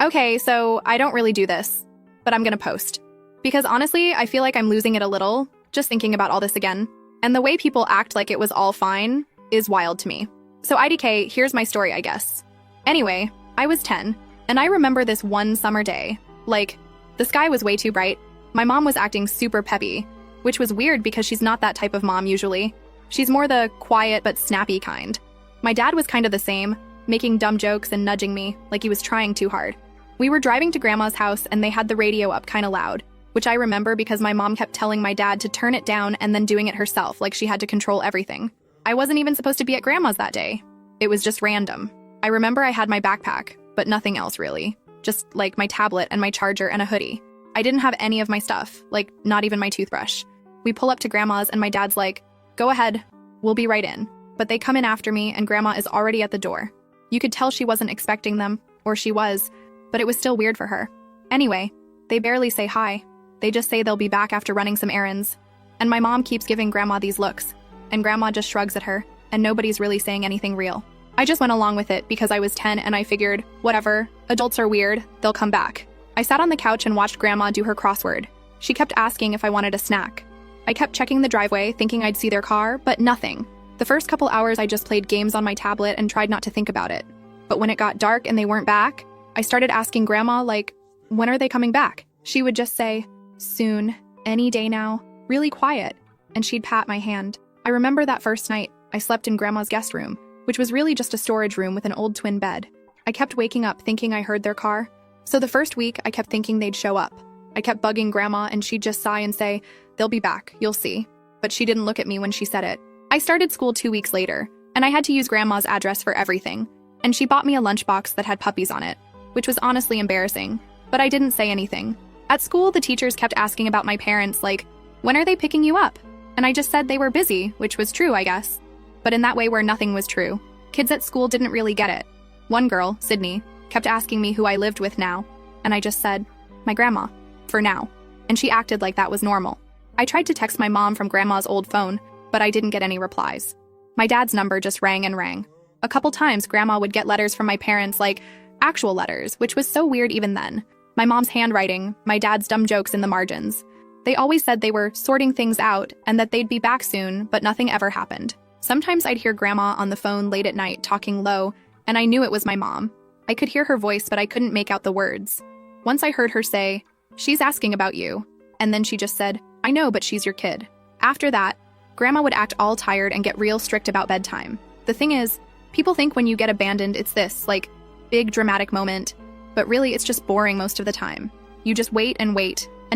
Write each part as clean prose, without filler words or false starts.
Okay, so I don't really do this, but I'm gonna post. Because honestly, I feel like I'm losing it a little, just thinking about all this again. And the way people act like it was all fine is wild to me. So IDK, here's my story, I guess. Anyway, I was 10, and I remember this one summer day. Like, the sky was way too bright. My mom was acting super peppy, which was weird because she's not that type of mom usually. She's more the quiet but snappy kind. My dad was kind of the same, making dumb jokes and nudging me like he was trying too hard. We were driving to Grandma's house and they had the radio up kind of loud, which I remember because my mom kept telling my dad to turn it down and then doing it herself like she had to control everything. I wasn't even supposed to be at Grandma's that day. It was just random. I remember I had my backpack, but nothing else really. Just like my tablet and my charger and a hoodie. I didn't have any of my stuff, like not even my toothbrush. We pull up to Grandma's and my dad's like, "Go ahead, we'll be right in." But they come in after me and Grandma is already at the door. You could tell she wasn't expecting them, or she was, but it was still weird for her. Anyway, they barely say hi. They just say they'll be back after running some errands. And my mom keeps giving Grandma these looks, and Grandma just shrugs at her, and nobody's really saying anything real. I just went along with it because I was 10 and I figured, whatever, adults are weird, they'll come back. I sat on the couch and watched Grandma do her crossword. She kept asking if I wanted a snack. I kept checking the driveway, thinking I'd see their car, but nothing. The first couple hours I just played games on my tablet and tried not to think about it. But when it got dark and they weren't back, I started asking Grandma, like, when are they coming back? She would just say, soon, any day now, really quiet, and she'd pat my hand. I remember that first night, I slept in Grandma's guest room, which was really just a storage room with an old twin bed. I kept waking up thinking I heard their car. So the first week, I kept thinking they'd show up. I kept bugging Grandma and she'd just sigh and say, "They'll be back, you'll see." But she didn't look at me when she said it. I started school 2 weeks later, and I had to use Grandma's address for everything. And she bought me a lunchbox that had puppies on it, which was honestly embarrassing. But I didn't say anything. At school, the teachers kept asking about my parents, like, when are they picking you up? And I just said they were busy, which was true, I guess. But in that way where nothing was true. Kids at school didn't really get it. One girl, Sydney, kept asking me who I lived with now, and I just said, my grandma, for now. And she acted like that was normal. I tried to text my mom from Grandma's old phone, but I didn't get any replies. My dad's number just rang and rang. A couple times, Grandma would get letters from my parents, like actual letters, which was so weird even then. My mom's handwriting, my dad's dumb jokes in the margins. They always said they were sorting things out and that they'd be back soon, but nothing ever happened. Sometimes I'd hear Grandma on the phone late at night talking low, and I knew it was my mom. I could hear her voice, but I couldn't make out the words. Once I heard her say, "She's asking about you," and then she just said, "I know, but she's your kid." After that, Grandma would act all tired and get real strict about bedtime. The thing is, people think when you get abandoned, it's this, like, big dramatic moment, but really it's just boring most of the time. You just wait, and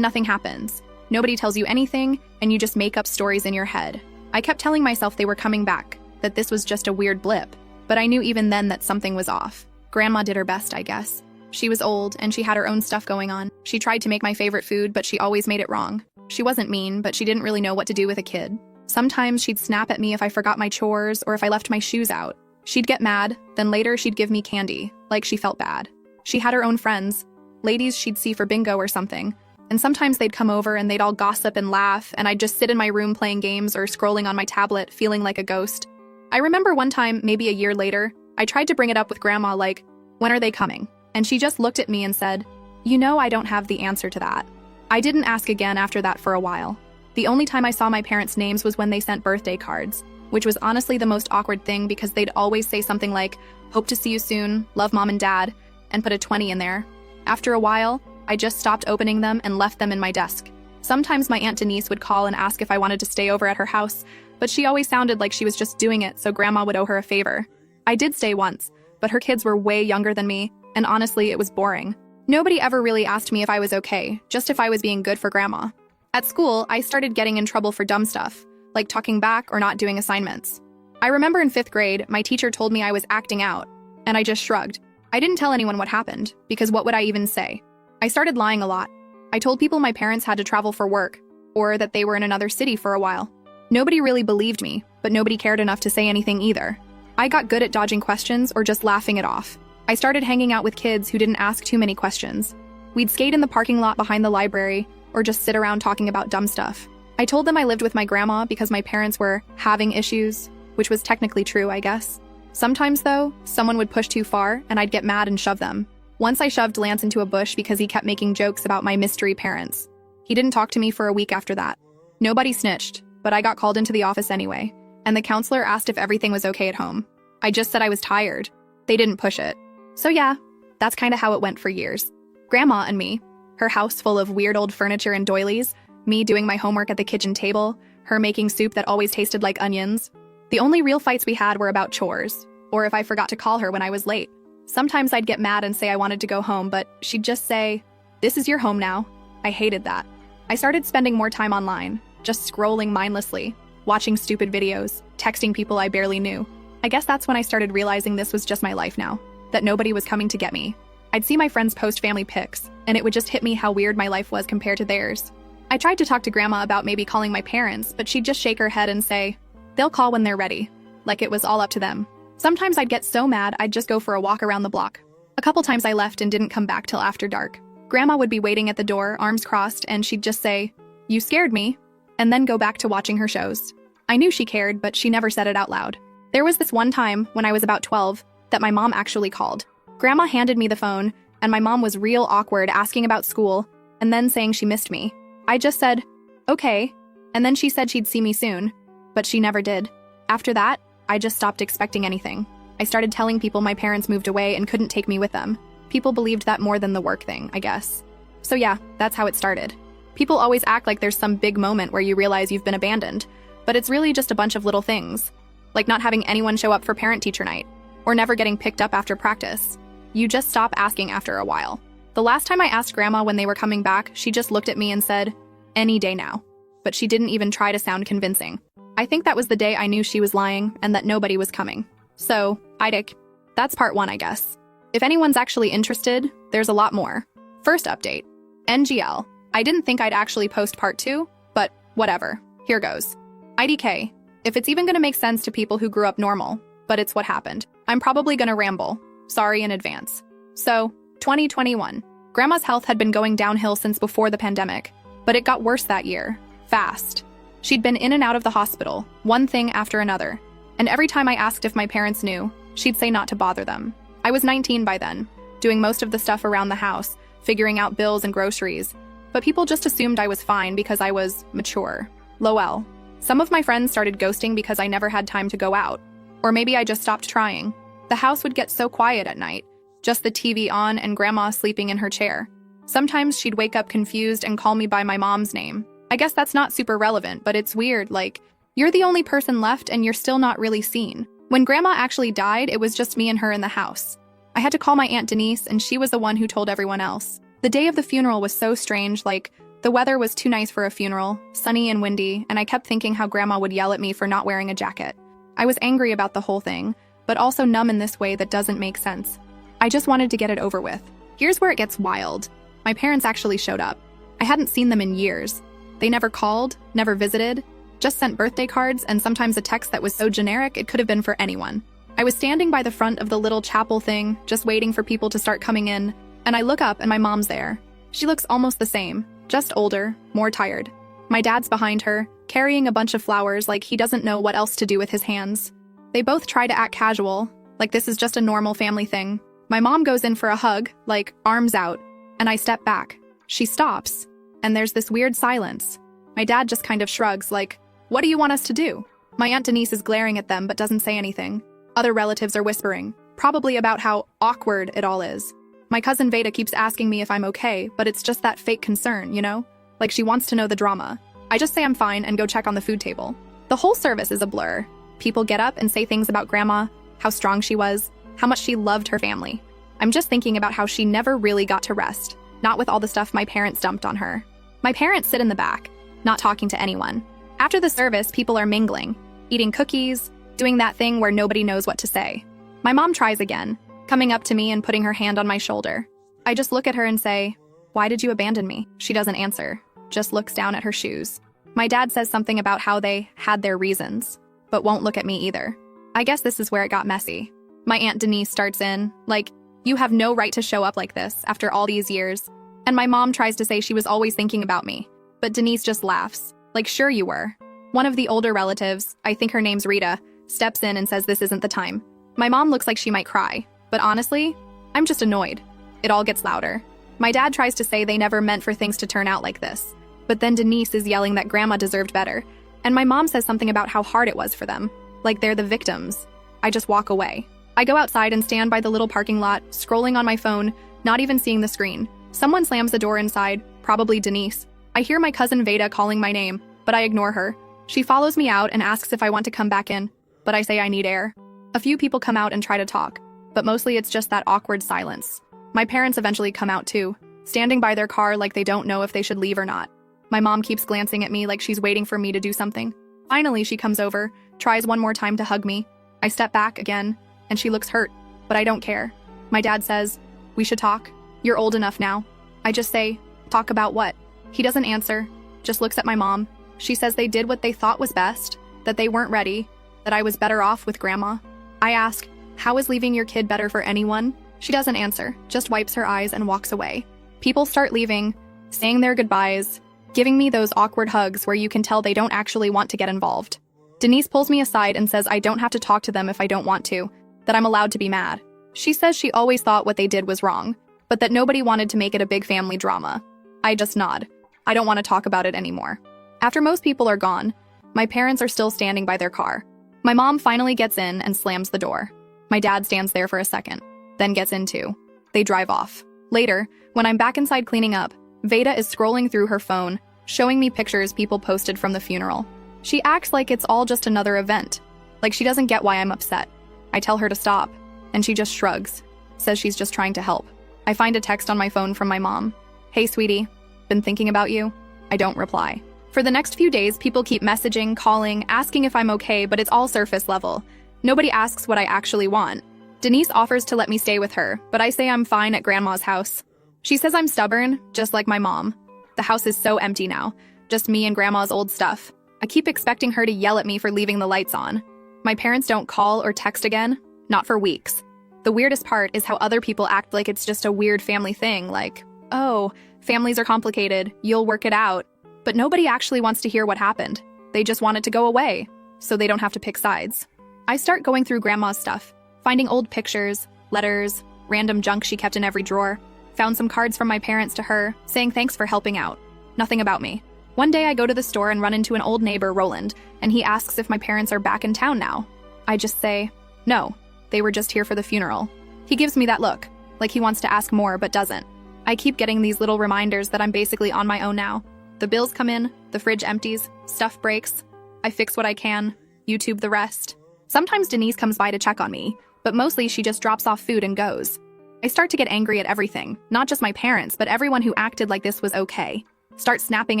nothing happens. Nobody tells you anything, and you just make up stories in your head. I kept telling myself they were coming back, that this was just a weird blip, but I knew even then that something was off. Grandma did her best, I guess. She was old, and she had her own stuff going on. She tried to make my favorite food, but she always made it wrong. She wasn't mean, but she didn't really know what to do with a kid. Sometimes she'd snap at me if I forgot my chores or if I left my shoes out. She'd get mad, then later she'd give me candy, like she felt bad. She had her own friends, ladies she'd see for bingo or something, and sometimes they'd come over and they'd all gossip and laugh, and I'd just sit in my room playing games or scrolling on my tablet, feeling like a ghost. I remember one time, maybe a year later, I tried to bring it up with Grandma, like, when are they coming? And she just looked at me and said, "You know I don't have the answer to that." I didn't ask again after that for a while. The only time I saw my parents' names was when they sent birthday cards, which was honestly the most awkward thing because they'd always say something like, "Hope to see you soon, love Mom and Dad," and put a 20 in there. After a while, I just stopped opening them and left them in my desk. Sometimes my Aunt Denise would call and ask if I wanted to stay over at her house, but she always sounded like she was just doing it so Grandma would owe her a favor. I did stay once, but her kids were way younger than me, and honestly, it was boring. Nobody ever really asked me if I was okay, just if I was being good for Grandma. At school, I started getting in trouble for dumb stuff, like talking back or not doing assignments. I remember in 5th grade, my teacher told me I was acting out, and I just shrugged. I didn't tell anyone what happened, because what would I even say? I started lying a lot. I told people my parents had to travel for work, or that they were in another city for a while. Nobody really believed me, but nobody cared enough to say anything either. I got good at dodging questions or just laughing it off. I started hanging out with kids who didn't ask too many questions. We'd skate in the parking lot behind the library, or just sit around talking about dumb stuff. I told them I lived with my grandma because my parents were having issues, which was technically true, I guess. Sometimes, though, someone would push too far, and I'd get mad and shove them. Once I shoved Lance into a bush because he kept making jokes about my mystery parents. He didn't talk to me for a week after that. Nobody snitched, but I got called into the office anyway, and the counselor asked if everything was okay at home. I just said I was tired. They didn't push it. So yeah, that's kind of how it went for years. Grandma and me, her house full of weird old furniture and doilies, me doing my homework at the kitchen table, her making soup that always tasted like onions. The only real fights we had were about chores, or if I forgot to call her when I was late. Sometimes I'd get mad and say I wanted to go home, but she'd just say, "This is your home now." I hated that. I started spending more time online, just scrolling mindlessly, watching stupid videos, texting people I barely knew. I guess that's when I started realizing this was just my life now, that nobody was coming to get me. I'd see my friends post family pics, and it would just hit me how weird my life was compared to theirs. I tried to talk to Grandma about maybe calling my parents, but she'd just shake her head and say, "They'll call when they're ready," like it was all up to them. Sometimes I'd get so mad I'd just go for a walk around the block. A couple times I left and didn't come back till after dark. Grandma would be waiting at the door, arms crossed, and she'd just say, "You scared me," and then go back to watching her shows. I knew she cared, but she never said it out loud. There was this one time, when I was about 12, that my mom actually called. Grandma handed me the phone, and my mom was real awkward asking about school, and then saying she missed me. I just said, "Okay," and then she said she'd see me soon, but she never did. After that, I just stopped expecting anything. I started telling people my parents moved away and couldn't take me with them. People believed that more than the work thing, I guess. So yeah, that's how it started. People always act like there's some big moment where you realize you've been abandoned, but it's really just a bunch of little things, like not having anyone show up for parent-teacher night, or never getting picked up after practice. You just stop asking after a while. The last time I asked Grandma when they were coming back, she just looked at me and said, "Any day now." But she didn't even try to sound convincing. I think that was the day I knew she was lying and that nobody was coming. So, IDIC. That's part 1, I guess. If anyone's actually interested, there's a lot more. First update. NGL. I didn't think I'd actually post part 2, but whatever. Here goes. IDK. If it's even gonna make sense to people who grew up normal, but it's what happened. I'm probably gonna ramble. Sorry in advance. So, 2021. Grandma's health had been going downhill since before the pandemic, but it got worse that year. Fast. She'd been in and out of the hospital, one thing after another. And every time I asked if my parents knew, she'd say not to bother them. I was 19 by then, doing most of the stuff around the house, figuring out bills and groceries. But people just assumed I was fine because I was mature. Lol. Some of my friends started ghosting because I never had time to go out. Or maybe I just stopped trying. The house would get so quiet at night, just the TV on and Grandma sleeping in her chair. Sometimes she'd wake up confused and call me by my mom's name. I guess that's not super relevant, but it's weird, like, you're the only person left and you're still not really seen. When Grandma actually died, it was just me and her in the house. I had to call my Aunt Denise, and she was the one who told everyone else. The day of the funeral was so strange, like, the weather was too nice for a funeral, sunny and windy, and I kept thinking how Grandma would yell at me for not wearing a jacket. I was angry about the whole thing, but also numb in this way that doesn't make sense. I just wanted to get it over with. Here's where it gets wild. My parents actually showed up. I hadn't seen them in years. They never called, never visited, just sent birthday cards and sometimes a text that was so generic it could have been for anyone. I was standing by the front of the little chapel thing, just waiting for people to start coming in, and I look up and my mom's there. She looks almost the same, just older, more tired. My dad's behind her, carrying a bunch of flowers like he doesn't know what else to do with his hands. They both try to act casual, like this is just a normal family thing. My mom goes in for a hug, like arms out, and I step back. She stops, and there's this weird silence. My dad just kind of shrugs, like, "What do you want us to do?" My Aunt Denise is glaring at them but doesn't say anything. Other relatives are whispering, probably about how awkward it all is. My cousin Veda keeps asking me if I'm okay, but it's just that fake concern, you know? Like she wants to know the drama. I just say I'm fine and go check on the food table. The whole service is a blur. People get up and say things about Grandma, how strong she was, how much she loved her family. I'm just thinking about how she never really got to rest, not with all the stuff my parents dumped on her. My parents sit in the back, not talking to anyone. After the service, people are mingling, eating cookies, doing that thing where nobody knows what to say. My mom tries again, coming up to me and putting her hand on my shoulder. I just look at her and say, "Why did you abandon me?" She doesn't answer, just looks down at her shoes. My dad says something about how they had their reasons, but won't look at me either. I guess this is where it got messy. My Aunt Denise starts in, like, "You have no right to show up like this after all these years." And my mom tries to say she was always thinking about me, but Denise just laughs, like, "Sure you were." One of the older relatives, I think her name's Rita, steps in and says this isn't the time. My mom looks like she might cry, but honestly, I'm just annoyed. It all gets louder. My dad tries to say they never meant for things to turn out like this. But then Denise is yelling that Grandma deserved better. And my mom says something about how hard it was for them. Like they're the victims. I just walk away. I go outside and stand by the little parking lot, scrolling on my phone, not even seeing the screen. Someone slams the door inside, probably Denise. I hear my cousin Veda calling my name, but I ignore her. She follows me out and asks if I want to come back in, but I say I need air. A few people come out and try to talk, but mostly it's just that awkward silence. My parents eventually come out too, standing by their car like they don't know if they should leave or not. My mom keeps glancing at me like she's waiting for me to do something. Finally, she comes over, tries one more time to hug me. I step back again, and she looks hurt, but I don't care. My dad says, "We should talk. You're old enough now." I just say, "Talk about what?" He doesn't answer, just looks at my mom. She says they did what they thought was best, that they weren't ready, that I was better off with Grandma. I ask, "How is leaving your kid better for anyone?" She doesn't answer, just wipes her eyes and walks away. People start leaving, saying their goodbyes, giving me those awkward hugs where you can tell they don't actually want to get involved. Denise pulls me aside and says I don't have to talk to them if I don't want to, that I'm allowed to be mad. She says she always thought what they did was wrong, but that nobody wanted to make it a big family drama. I just nod. I don't want to talk about it anymore. After most people are gone, my parents are still standing by their car. My mom finally gets in and slams the door. My dad stands there for a second, then gets in too. They drive off. Later, when I'm back inside cleaning up, Veda is scrolling through her phone, showing me pictures people posted from the funeral. She acts like it's all just another event, like she doesn't get why I'm upset. I tell her to stop, and she just shrugs, says she's just trying to help. I find a text on my phone from my mom. "Hey, sweetie, been thinking about you?" I don't reply. For the next few days, people keep messaging, calling, asking if I'm okay, but it's all surface level. Nobody asks what I actually want. Denise offers to let me stay with her, but I say I'm fine at Grandma's house. She says I'm stubborn, just like my mom. The house is so empty now, just me and Grandma's old stuff. I keep expecting her to yell at me for leaving the lights on. My parents don't call or text again, not for weeks. The weirdest part is how other people act like it's just a weird family thing, like, "Oh, families are complicated, you'll work it out." But nobody actually wants to hear what happened. They just want it to go away, so they don't have to pick sides. I start going through Grandma's stuff, finding old pictures, letters, random junk she kept in every drawer. Found some cards from my parents to her, saying thanks for helping out. Nothing about me. One day I go to the store and run into an old neighbor, Roland, and he asks if my parents are back in town now. I just say, no, they were just here for the funeral. He gives me that look, like he wants to ask more but doesn't. I keep getting these little reminders that I'm basically on my own now. The bills come in, the fridge empties, stuff breaks. I fix what I can, YouTube the rest. Sometimes Denise comes by to check on me, but mostly she just drops off food and goes. I start to get angry at everything, not just my parents, but everyone who acted like this was okay. Start snapping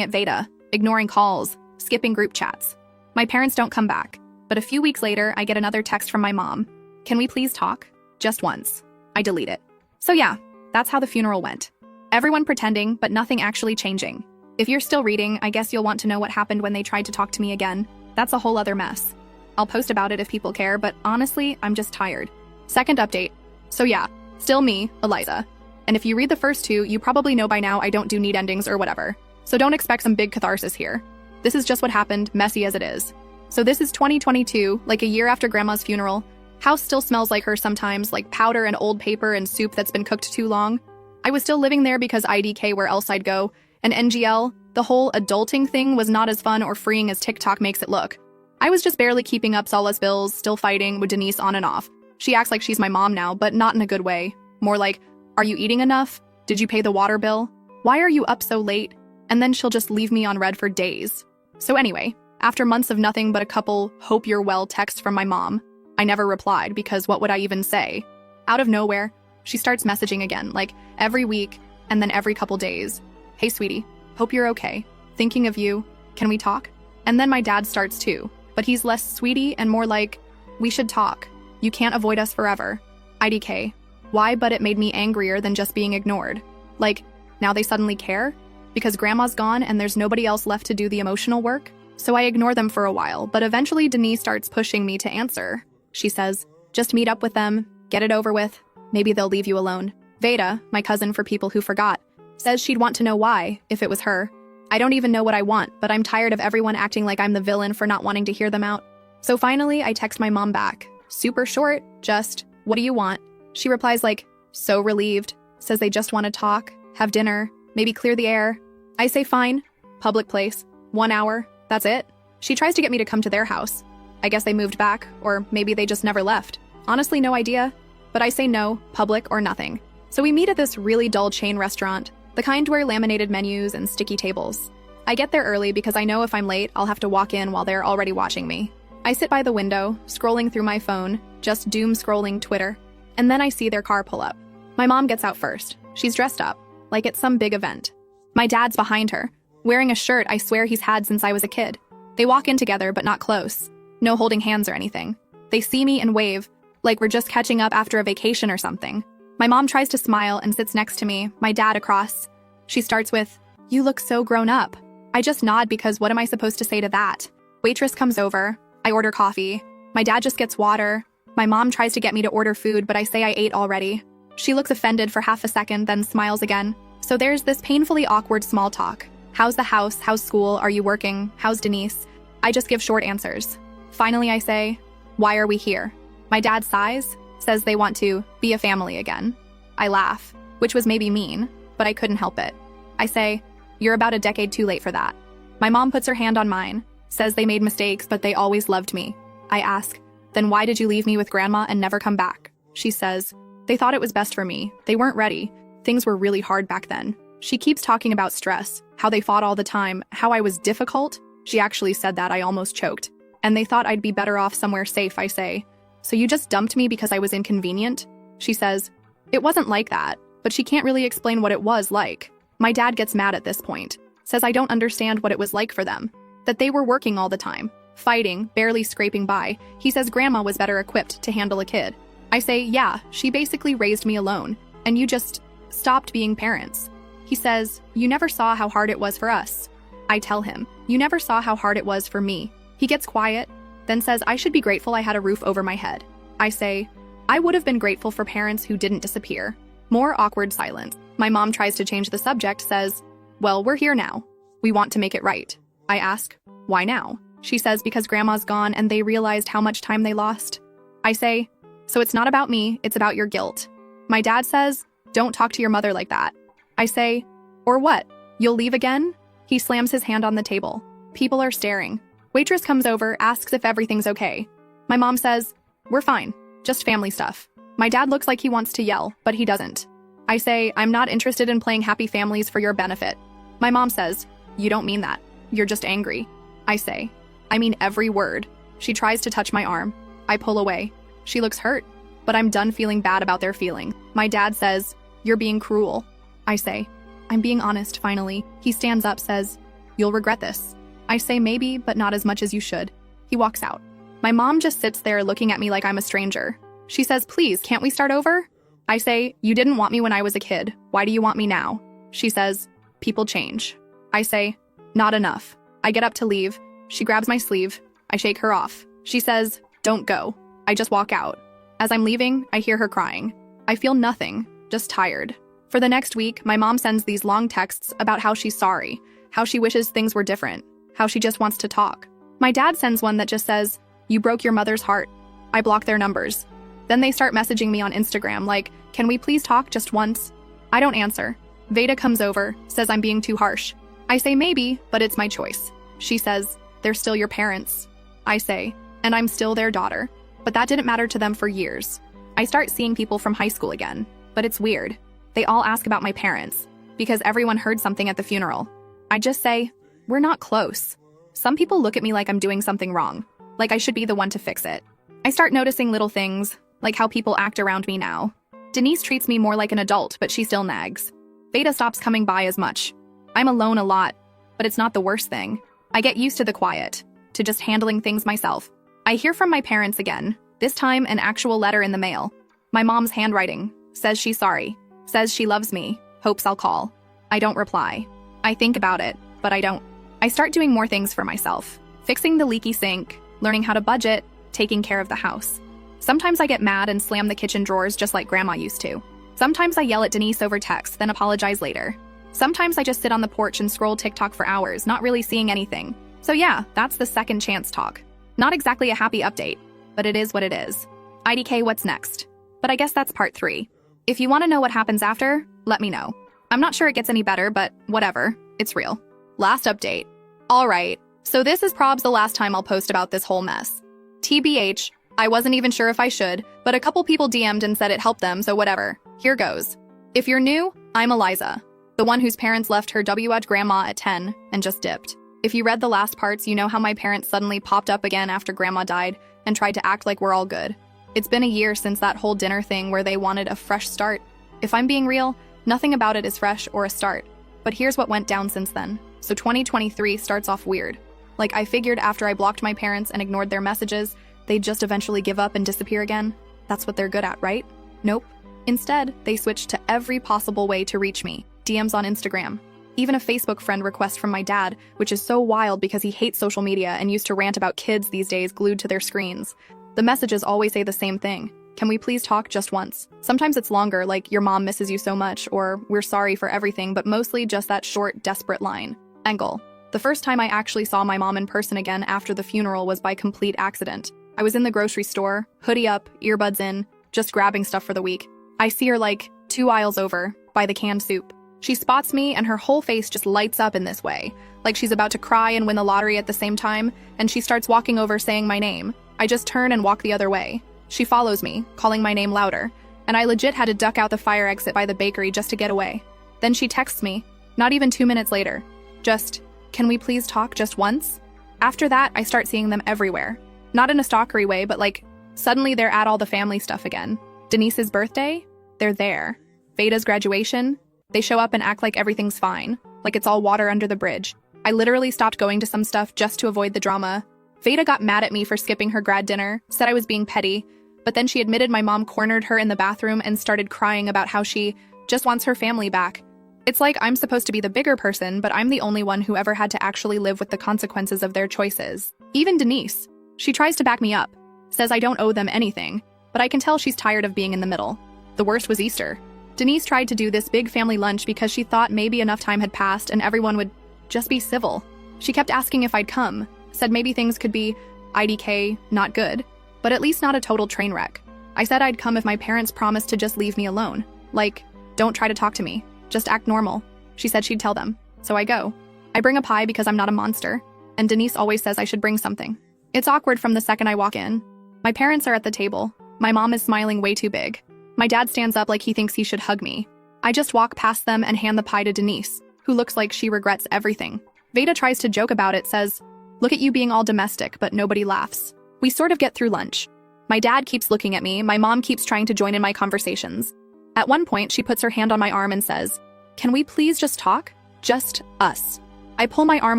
at Veda, ignoring calls, skipping group chats. My parents don't come back, but a few weeks later, I get another text from my mom. "Can we please talk?" Just once. I delete it. So yeah, that's how the funeral went. Everyone pretending, but nothing actually changing. If you're still reading, I guess you'll want to know what happened when they tried to talk to me again. That's a whole other mess. I'll post about it if people care, but honestly, I'm just tired. Second update. So yeah, still me, Eliza. And if you read the first two, you probably know by now I don't do neat endings or whatever. So don't expect some big catharsis here. This is just what happened, messy as it is. So this is 2022, like a year after Grandma's funeral. House still smells like her sometimes, like powder and old paper and soup that's been cooked too long. I was still living there because IDK where else I'd go, and NGL, the whole adulting thing was not as fun or freeing as TikTok makes it look. I was just barely keeping up Sola's bills, still fighting with Denise on and off. She acts like she's my mom now, but not in a good way. More like, "Are you eating enough? Did you pay the water bill? Why are you up so late?" And then she'll just leave me on red for days. So anyway, after months of nothing but a couple "hope you're well" texts from my mom, I never replied because what would I even say? Out of nowhere, she starts messaging again, like every week and then every couple days. "Hey sweetie, hope you're okay. Thinking of you. Can we talk?" And then my dad starts too, but he's less sweetie and more like, "We should talk. You can't avoid us forever." IDK. Why, but it made me angrier than just being ignored. Like, now they suddenly care? Because Grandma's gone and there's nobody else left to do the emotional work? So I ignore them for a while, but eventually Denise starts pushing me to answer. She says, "Just meet up with them, get it over with. Maybe they'll leave you alone." Veda, my cousin for people who forgot, says she'd want to know why, if it was her. I don't even know what I want, but I'm tired of everyone acting like I'm the villain for not wanting to hear them out. So finally, I text my mom back. Super short, just, "What do you want?" She replies like, "So relieved. says they just want to talk, have dinner, maybe clear the air. I say fine. Public place. 1 hour. That's it. She tries to get me to come to their house. I guess they moved back, or maybe they just never left. Honestly, no idea. But I say no, public or nothing. So we meet at this really dull chain restaurant, the kind where laminated menus and sticky tables. I get there early because I know if I'm late, I'll have to walk in while they're already watching me. I sit by the window, scrolling through my phone, just doom scrolling Twitter, and then I see their car pull up. My mom gets out first. She's dressed up, like it's some big event. My dad's behind her, wearing a shirt I swear he's had since I was a kid. They walk in together, but not close. No holding hands or anything. They see me and wave, like we're just catching up after a vacation or something. My mom tries to smile and sits next to me, my dad across. She starts with, "You look so grown up." I just nod because what am I supposed to say to that? Waitress comes over. I order coffee. My dad just gets water. My mom tries to get me to order food, but I say I ate already. She looks offended for half a second, then smiles again. So there's this painfully awkward small talk. How's the house? How's school? Are you working? How's Denise? I just give short answers. Finally, I say, "Why are we here?" My dad sighs, says they want to be a family again. I laugh, which was maybe mean, but I couldn't help it. I say, "You're about a decade too late for that." My mom puts her hand on mine, says they made mistakes, but they always loved me. I ask, "Then why did you leave me with grandma and never come back?" She says, "They thought it was best for me. They weren't ready. Things were really hard back then." She keeps talking about stress, how they fought all the time, how I was difficult. She actually said that. I almost choked. And they thought I'd be better off somewhere safe, I say. "So you just dumped me because I was inconvenient?" She says, "It wasn't like that," but she can't really explain what it was like. My dad gets mad at this point, says I don't understand what it was like for them, that they were working all the time, fighting, barely scraping by. He says grandma was better equipped to handle a kid. I say, "Yeah, she basically raised me alone, and you just stopped being parents." He says, "You never saw how hard it was for us." I tell him, "You never saw how hard it was for me." He gets quiet, then says I should be grateful I had a roof over my head. I say, "I would have been grateful for parents who didn't disappear." More awkward silence. My mom tries to change the subject, says, "Well, we're here now. We want to make it right." I ask, "Why now?" She says because grandma's gone and they realized how much time they lost. I say, "So it's not about me, it's about your guilt." My dad says, "Don't talk to your mother like that." I say, "Or what? You'll leave again?" He slams his hand on the table. People are staring. Waitress comes over, asks if everything's okay. My mom says, "We're fine, just family stuff." My dad looks like he wants to yell, but he doesn't. I say, "I'm not interested in playing happy families for your benefit." My mom says, "You don't mean that. You're just angry." I say, "I mean every word." She tries to touch my arm. I pull away. She looks hurt, but I'm done feeling bad about their feeling. My dad says, "You're being cruel." I say, "I'm being honest, finally." He stands up, says, "You'll regret this." I say maybe, but not as much as you should. He walks out. My mom just sits there looking at me like I'm a stranger. She says, "Please, can't we start over?" I say, "You didn't want me when I was a kid. Why do you want me now?" She says, "People change." I say, "Not enough." I get up to leave. She grabs my sleeve. I shake her off. She says, "Don't go." I just walk out. As I'm leaving, I hear her crying. I feel nothing, just tired. For the next week, my mom sends these long texts about how she's sorry, how she wishes things were different, how she just wants to talk. My dad sends one that just says, "You broke your mother's heart." I block their numbers. Then they start messaging me on Instagram like, "Can we please talk just once?" I don't answer. Veda comes over, says I'm being too harsh. I say maybe, but it's my choice. She says, "They're still your parents." I say, "And I'm still their daughter." But that didn't matter to them for years. I start seeing people from high school again, but it's weird. They all ask about my parents, because everyone heard something at the funeral. I just say, "We're not close." Some people look at me like I'm doing something wrong, like I should be the one to fix it. I start noticing little things, like how people act around me now. Denise treats me more like an adult, but she still nags. Veda stops coming by as much. I'm alone a lot, but it's not the worst thing. I get used to the quiet, to just handling things myself. I hear from my parents again, this time an actual letter in the mail. My mom's handwriting, says she's sorry, says she loves me, hopes I'll call. I don't reply. I think about it, but I don't. I start doing more things for myself, fixing the leaky sink, learning how to budget, taking care of the house. Sometimes I get mad and slam the kitchen drawers just like grandma used to. Sometimes I yell at Denise over text, then apologize later. Sometimes I just sit on the porch and scroll TikTok for hours, not really seeing anything. So yeah, that's the second chance talk. Not exactly a happy update, but it is what it is. IDK, what's next? But I guess that's part 3. If you want to know what happens after, Let me know. I'm not sure it gets any better, but whatever. It's real. Last update. Alright, so this is probs the last time I'll post about this whole mess. TBH, I wasn't even sure if I should, but a couple people DM'd and said it helped them, so whatever. Here goes. If you're new, I'm Eliza, the one whose parents left her WH grandma at 10 and just dipped. If you read the last parts, you know how my parents suddenly popped up again after grandma died and tried to act like we're all good. It's been a year since that whole dinner thing where they wanted a fresh start. If I'm being real, nothing about it is fresh or a start. But here's what went down since then. So 2023 starts off weird. Like, I figured after I blocked my parents and ignored their messages, they'd just eventually give up and disappear again. That's what they're good at, right? Nope. Instead, they switched to every possible way to reach me. DMs on Instagram. Even a Facebook friend request from my dad, which is so wild because he hates social media and used to rant about kids these days glued to their screens. The messages always say the same thing. Can we please talk just once? Sometimes it's longer, like your mom misses you so much, or we're sorry for everything, but mostly just that short, desperate line. Engel. The first time I actually saw my mom in person again after the funeral was by complete accident. I was in the grocery store, hoodie up, earbuds in, just grabbing stuff for the week. I see her like 2 aisles over, by the canned soup. She spots me and her whole face just lights up in this way, like she's about to cry and win the lottery at the same time, and she starts walking over saying my name. I just turn and walk the other way. She follows me, calling my name louder, and I legit had to duck out the fire exit by the bakery just to get away. Then she texts me, not even 2 minutes later. Just, can we please talk just once? After that, I start seeing them everywhere. Not in a stalkery way, but like, suddenly they're at all the family stuff again. Denise's birthday? They're there. Veda's graduation? They show up and act like everything's fine, like it's all water under the bridge. I literally stopped going to some stuff just to avoid the drama. Veda got mad at me for skipping her grad dinner, said I was being petty, but then she admitted my mom cornered her in the bathroom and started crying about how she just wants her family back. It's like I'm supposed to be the bigger person, but I'm the only one who ever had to actually live with the consequences of their choices. Even Denise. She tries to back me up, says I don't owe them anything, but I can tell she's tired of being in the middle. The worst was Easter. Denise tried to do this big family lunch because she thought maybe enough time had passed and everyone would just be civil. She kept asking if I'd come, said maybe things could be IDK, not good, but at least not a total train wreck. I said I'd come if my parents promised to just leave me alone. Like, don't try to talk to me, just act normal. She said she'd tell them, so I go. I bring a pie because I'm not a monster, and Denise always says I should bring something. It's awkward from the second I walk in. My parents are at the table. My mom is smiling way too big. My dad stands up like he thinks he should hug me. I just walk past them and hand the pie to Denise, who looks like she regrets everything. Veda tries to joke about it, says, look at you being all domestic, but nobody laughs. We sort of get through lunch. My dad keeps looking at me, my mom keeps trying to join in my conversations. At one point, she puts her hand on my arm and says, can we please just talk? Just us. I pull my arm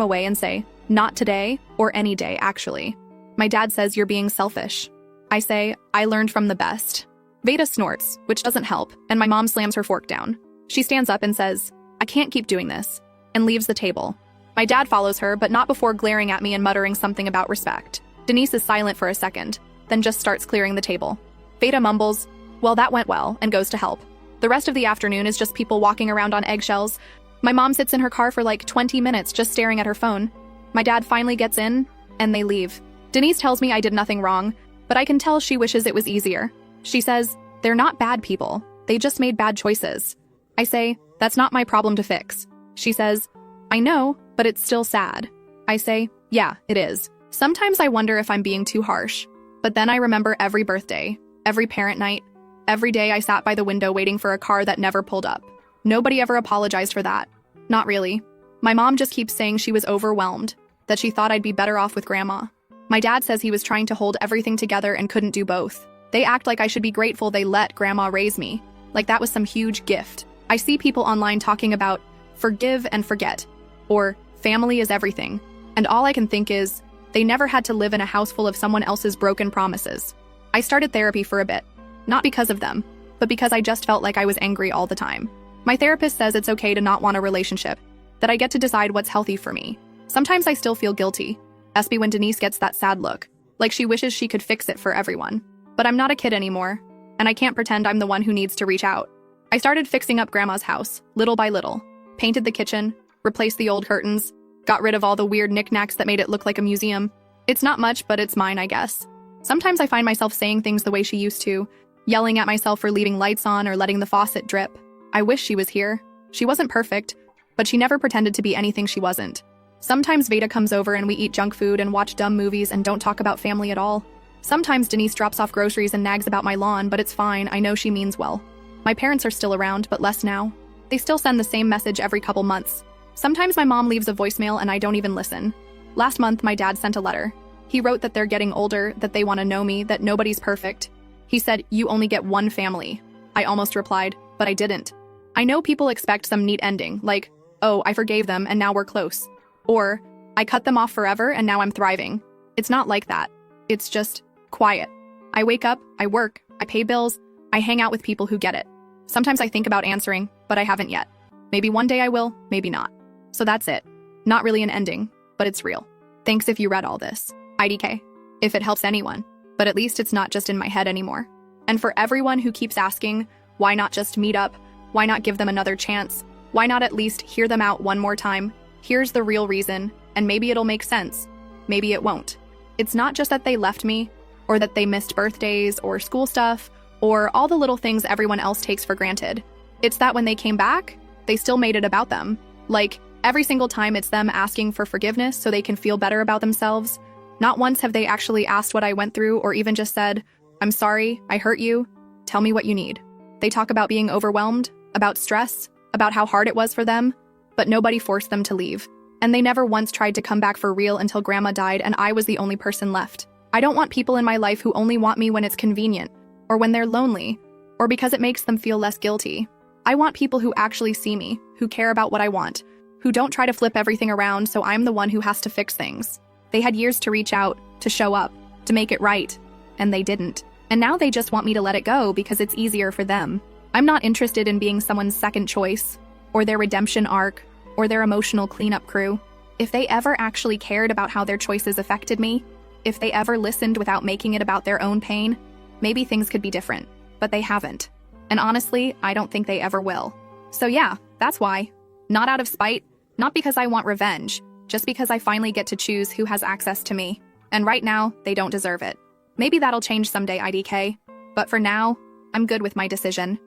away and say, not today, or any day, actually. My dad says you're being selfish. I say, I learned from the best. Veda snorts, which doesn't help, and my mom slams her fork down. She stands up and says, I can't keep doing this, and leaves the table. My dad follows her, but not before glaring at me and muttering something about respect. Denise is silent for a second, then just starts clearing the table. Veda mumbles, well, that went well, and goes to help. The rest of the afternoon is just people walking around on eggshells. My mom sits in her car for like 20 minutes just staring at her phone. My dad finally gets in, and they leave. Denise tells me I did nothing wrong, but I can tell she wishes it was easier. She says, they're not bad people, they just made bad choices. I say, that's not my problem to fix. She says, I know, but it's still sad. I say, yeah, it is. Sometimes I wonder if I'm being too harsh. But then I remember every birthday, every parent night, every day I sat by the window waiting for a car that never pulled up. Nobody ever apologized for that. Not really. My mom just keeps saying she was overwhelmed, that she thought I'd be better off with grandma. My dad says he was trying to hold everything together and couldn't do both. They act like I should be grateful they let grandma raise me, like that was some huge gift. I see people online talking about forgive and forget, or family is everything, and all I can think is, they never had to live in a house full of someone else's broken promises. I started therapy for a bit, not because of them, but because I just felt like I was angry all the time. My therapist says it's okay to not want a relationship, that I get to decide what's healthy for me. Sometimes I still feel guilty, especially when Denise gets that sad look, like she wishes she could fix it for everyone. But I'm not a kid anymore, and I can't pretend I'm the one who needs to reach out. I started fixing up grandma's house, little by little. Painted the kitchen, replaced the old curtains, got rid of all the weird knickknacks that made it look like a museum. It's not much, but it's mine, I guess. Sometimes I find myself saying things the way she used to, yelling at myself for leaving lights on or letting the faucet drip. I wish she was here. She wasn't perfect, but she never pretended to be anything she wasn't. Sometimes Veda comes over and we eat junk food and watch dumb movies and don't talk about family at all. Sometimes Denise drops off groceries and nags about my lawn, but it's fine, I know she means well. My parents are still around, but less now. They still send the same message every couple months. Sometimes my mom leaves a voicemail and I don't even listen. Last month, my dad sent a letter. He wrote that they're getting older, that they want to know me, that nobody's perfect. He said, "You only get one family." I almost replied, but I didn't. I know people expect some neat ending, like, "Oh, I forgave them and now we're close." Or, "I cut them off forever and now I'm thriving." It's not like that. It's just quiet. I wake up, I work, I pay bills, I hang out with people who get it. Sometimes I think about answering, but I haven't yet. Maybe one day I will, maybe not. So that's it. Not really an ending, but it's real. Thanks if you read all this. IDK. If it helps anyone. But at least it's not just in my head anymore. And for everyone who keeps asking, why not just meet up? Why not give them another chance? Why not at least hear them out one more time? Here's the real reason, and maybe it'll make sense. Maybe it won't. It's not just that they left me, or that they missed birthdays, or school stuff, or all the little things everyone else takes for granted. It's that when they came back, they still made it about them. Like, every single time it's them asking for forgiveness so they can feel better about themselves. Not once have they actually asked what I went through or even just said, "I'm sorry, I hurt you. Tell me what you need." They talk about being overwhelmed, about stress, about how hard it was for them, but nobody forced them to leave. And they never once tried to come back for real until Grandma died and I was the only person left. I don't want people in my life who only want me when it's convenient, or when they're lonely, or because it makes them feel less guilty. I want people who actually see me, who care about what I want, who don't try to flip everything around so I'm the one who has to fix things. They had years to reach out, to show up, to make it right, and they didn't. And now they just want me to let it go because it's easier for them. I'm not interested in being someone's second choice, or their redemption arc, or their emotional cleanup crew. If they ever actually cared about how their choices affected me, if they ever listened without making it about their own pain, maybe things could be different. But they haven't. And honestly, I don't think they ever will. So yeah, that's why. Not out of spite, not because I want revenge, just because I finally get to choose who has access to me. And right now, they don't deserve it. Maybe that'll change someday, IDK. But for now, I'm good with my decision.